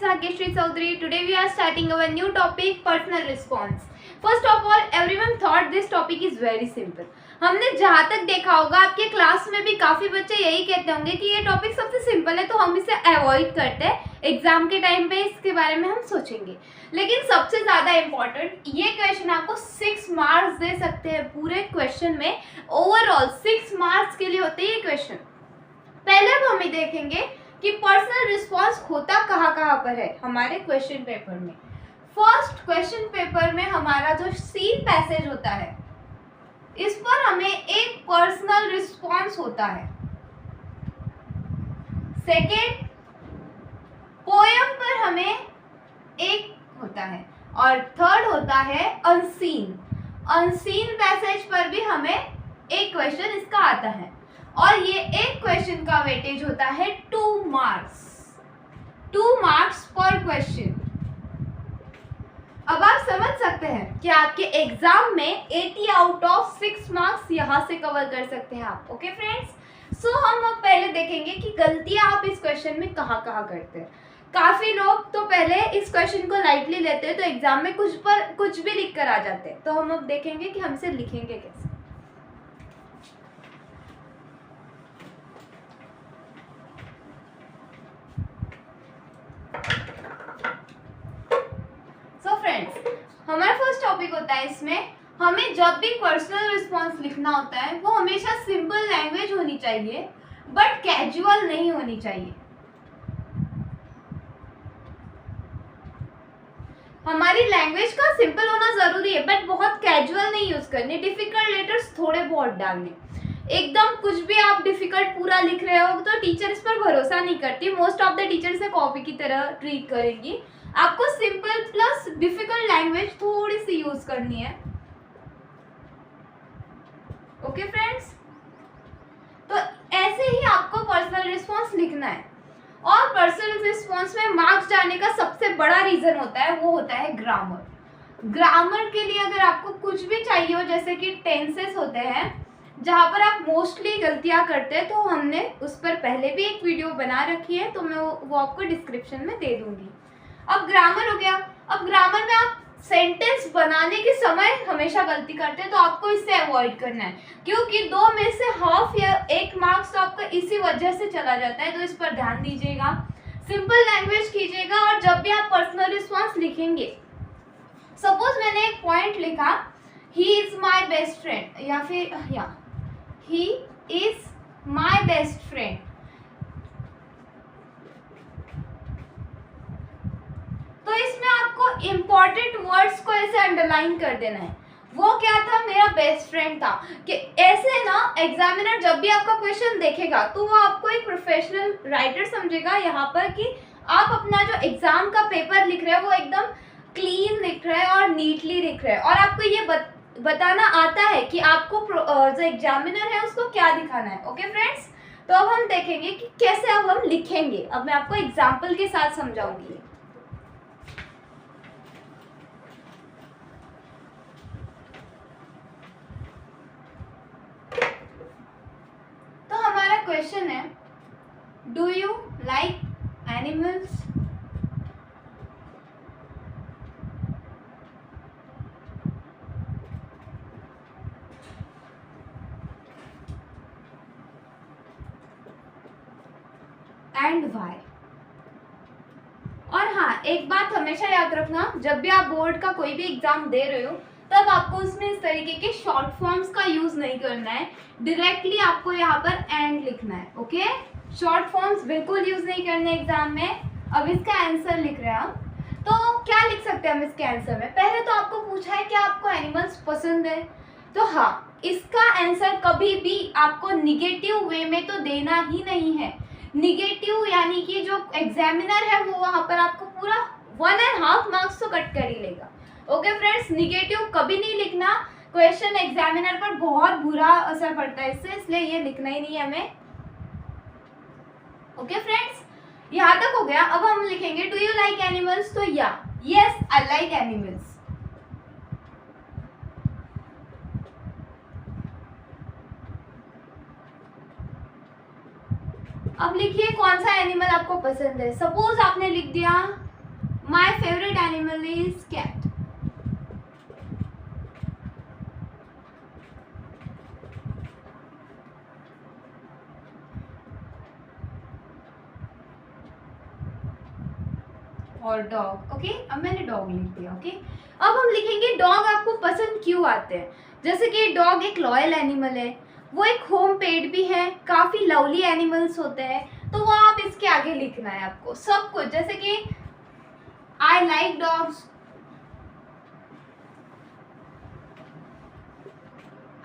Sakyashri Chaudhary. Today we are starting our new topic, personal response. First of all, everyone thought this topic is very simple. हमने जहाँ तक देखा होगा आपके class में भी काफ़ी बच्चे यही कहते होंगे कि ये टॉपिक सबसे सिंपल है तो हम इसे अवॉइड करते हैं, एग्जाम के टाइम पे इसके बारे में हम सोचेंगे. लेकिन सबसे ज़्यादा इम्पॉर्टेंट ये क्वेश्चन आपको 6 मार्क्स दे सकते हैं पूरे क्वेश्चन में. ओवरऑल 6 मार्क्स के लिए होते हैं ये क्वेश्चन. पहले अब हम देखेंगे कि पर्सनल रिस्पॉन्स होता कहाँ पर है हमारे क्वेश्चन पेपर में. फर्स्ट क्वेश्चन पेपर में हमारा जो सीन पैसेज होता है इस पर हमें एक पर्सनल रिस्पॉन्स होता है. सेकेंड पोयम पर हमें एक होता है और थर्ड होता है अनसीन. अनसीन पैसेज पर भी हमें एक क्वेश्चन इसका आता है और ये एक क्वेश्चन का वेटेज होता है 2 मार्क्स. 2 मार्क्स पर क्वेश्चन. अब आप समझ सकते हैं कि आपके एग्जाम में 80 आउट ऑफ 6 मार्क्स यहाँ से कवर कर सकते हैं आप. ओके फ्रेंड्स, सो हम अब पहले देखेंगे कि गलतियाँ आप इस क्वेश्चन में कहाँ करते हैं. काफ़ी लोग तो पहले इस क्वेश्चन को लाइटली लेते हैं तो एग्जाम में कुछ भी लिख कर आ जाते हैं. तो हम अब देखेंगे कि हम इसे लिखेंगे कैसे. हमारा फर्स्ट टॉपिक होता है इसमें हमें जब भी पर्सनल रिस्पॉन्स लिखना होता है वो हमेशा सिंपल लैंग्वेज होनी चाहिए बट कैजुअल नहीं होनी चाहिए. हमारी लैंग्वेज का सिंपल होना जरूरी है बट बहुत कैजुअल नहीं यूज करने. डिफिकल्ट लेटर्स थोड़े बहुत डालने. एकदम कुछ भी आप डिफिकल्ट पूरा लिख रहे हो तो टीचर इस पर भरोसा नहीं करती. मोस्ट ऑफ द टीचर इसे कॉपी की तरह ट्रीट करेंगी. आपको सिंपल प्लस डिफिकल्ट लैंग्वेज थोड़ी सी यूज करनी है. ओके फ्रेंड्स, तो ऐसे ही आपको पर्सनल रिस्पॉन्स लिखना है. और पर्सनल रिस्पॉन्स में मार्क्स जाने का सबसे बड़ा रीजन होता है वो होता है ग्रामर. ग्रामर के लिए अगर आपको कुछ भी चाहिए हो जैसे कि टेंसेस होते हैं जहाँ पर आप मोस्टली गलतियाँ करते हैं तो हमने उस पर पहले भी एक वीडियो बना रखी है तो मैं वो आपको डिस्क्रिप्शन में दे दूंगी. अब ग्रामर हो गया. अब ग्रामर में आप सेंटेंस बनाने के समय हमेशा गलती करते हैं तो आपको इससे अवॉइड करना है क्योंकि 2 में से हाफ या 1 मार्क्स तो आपका इसी वजह से चला जाता है. तो इस पर ध्यान दीजिएगा. सिंपल लैंग्वेज कीजिएगा और जब भी आप पर्सनल रिस्पॉन्स लिखेंगे सपोज मैंने एक पॉइंट लिखा he is my best friend या फिर he is my best friend. तो इसमें आपको इम्पॉर्टेंट वर्ड्स को ऐसे अंडरलाइन कर देना है. वो क्या था, मेरा बेस्ट फ्रेंड था. कि ऐसे ना एग्जामिनर जब भी आपका क्वेश्चन देखेगा तो वो आपको एक प्रोफेशनल राइटर समझेगा यहाँ पर कि आप अपना जो एग्जाम का पेपर लिख रहे हैं वो एकदम क्लीन लिख रहे हैं और नीटली लिख रहे हैं और आपको ये बताना आता है कि आपको जो एग्जामिनर है उसको क्या दिखाना है. ओके फ्रेंड्स, तो अब हम देखेंगे कि कैसे अब हम लिखेंगे. अब मैं आपको एग्जाम्पल के साथ समझाऊंगी. क्वेश्चन है do you like animals. And why. और हाँ, एक बात हमेशा याद रखना, जब भी आप बोर्ड का कोई भी एग्जाम दे रहे हो तब आपको उसमें इस तरीके के शॉर्ट फॉर्म्स का यूज नहीं करना है. डायरेक्टली आपको यहाँ पर एंड लिखना है. ओके, शॉर्ट फॉर्म्स बिल्कुल यूज नहीं करने एग्जाम में. अब इसका आंसर लिख रहे हैं हम तो क्या लिख सकते हैं हम इसके आंसर में. पहले तो आपको पूछा है कि आपको एनिमल्स पसंद है तो हाँ, इसका आंसर कभी भी आपको निगेटिव वे में तो देना ही नहीं है. निगेटिव यानी कि जो एग्जामिनर है वो वहाँ पर आपको पूरा 1.5 मार्क्स तो कट कर ही लेगा. ओके फ्रेंड्स, निगेटिव कभी नहीं लिखना. क्वेश्चन एग्जामिनर पर बहुत बुरा असर पड़ता है इससे, इसलिए ये लिखना ही नहीं है हमें. ओके फ्रेंड्स, यहाँ तक हो गया. अब हम लिखेंगे डू यू लाइक एनिमल्स. तो यस आई लाइक एनिमल्स. अब लिखिए कौन सा एनिमल आपको पसंद है. सपोज आपने लिख दिया my favourite animal is cat. और डॉग। ओके, अब मैंने डॉग लिख दिया। ओके, अब हम लिखेंगे डॉग आपको पसंद क्यों आते हैं। जैसे कि डॉग एक लॉयल एनिमल है, वो एक होम पेट भी है, काफी लवली एनिमल्स होते हैं, तो वो आप इसके आगे लिखना है आपको सब कुछ। जैसे कि I like dogs,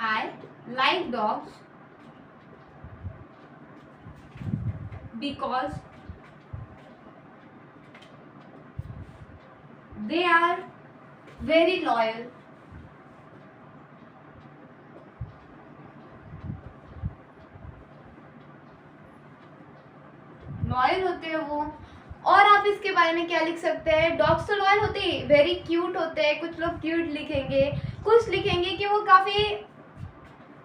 I like dogs because they are very loyal, होते हैं वो। और आप इसके बारे में क्या लिख सकते हैं, डॉग्स तो लॉयल होते हैं, वेरी क्यूट होते हैं, कुछ लोग क्यूट लिखेंगे, कुछ लिखेंगे कि वो काफ़ी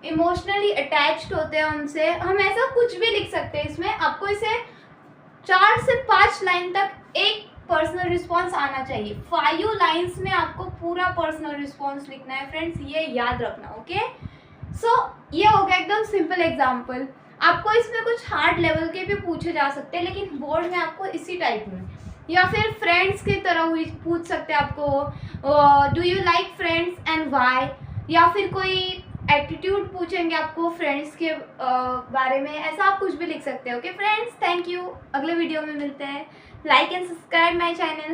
इमोशनली अटैच्ड होते हैं हमसे। हम ऐसा कुछ भी लिख सकते हैं इसमें। आपको इसे 4 से 5 लाइन तक एक पर्सनल रिस्पॉन्स आना चाहिए। 5 लाइन्स में आपको पूरा पर्सनल रिस्पॉन्स लिखना है फ्रेंड्स, ये याद रखना। ओके, सो ये हो गया एकदम सिंपल एग्जाम्पल। आपको इसमें कुछ हार्ड लेवल के भी पूछे जा सकते हैं, लेकिन बोर्ड में आपको इसी टाइप में, या फिर फ्रेंड्स की तरह हुई पूछ सकते हैं आपको, do you like friends and why, या फिर कोई एटीट्यूड पूछेंगे आपको फ्रेंड्स के बारे में, ऐसा आप कुछ भी लिख सकते हो। ओके फ्रेंड्स, थैंक यू, अगले वीडियो में मिलते हैं। Like and subscribe my channel.